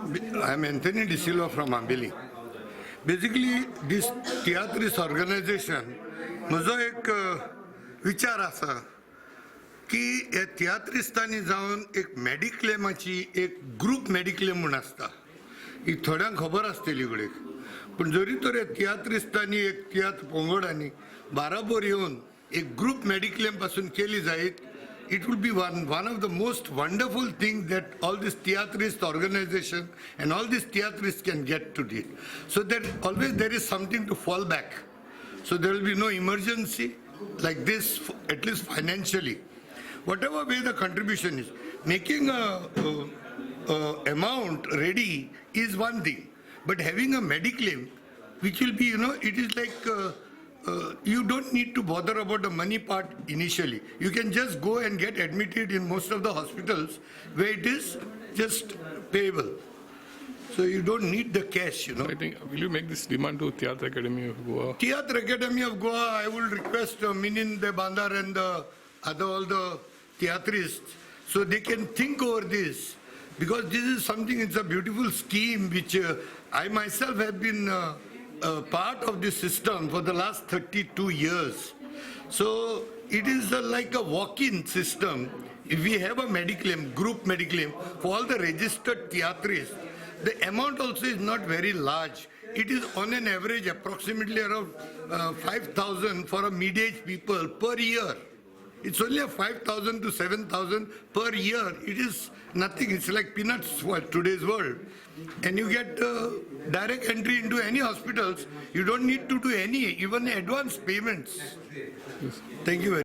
I'm Anthony De Silva from Ambili. Basically, this Theatris organization, म्हजो एक विचार आसा की हे तियात्रिस्तांनी जावन एक मेडिक्लेमाची एक ग्रुप मेडिक्लेम म्हूण आसता ही थोड्यांक खबर आसतली कडेन पूण जरी तर हे तियात्रिस्तांनी एक तियात्र पंगडांनी बाराबर येवन एक ग्रुप मेडिक्लेम पासून केली जायत it will be one of the most wonderful things that all this theatrist organization and all these theatrists can get to it. So that always there is something to fall back. So there will be no emergency like this, at least financially. Whatever way the contribution is, making a amount ready is one thing, but having a mediclaim, which will be, it is like you don't need to bother about the money part initially. You can just go and get admitted in most of the hospitals where it is just payable. So you don't need the cash, I think, will you make this demand to Theatre Academy of Goa? Theatre Academy of Goa, I will request Minin De Bandar and all the theatrists, so they can think over this, because this is something, it's a beautiful scheme which I myself have been part of this system for the last 32 years. So it is like a walk-in system. If we have a mediclaim, group mediclaim for all the registered theatrists, the amount also is not very large. It is on an average approximately around 5,000 for a mid-age people per year. It's only a 5,000 to 7,000 per year. It is nothing. It's like peanuts for today's world. And you get direct entry into any hospitals. You don't need to do any, even advance payments. Thank you very much.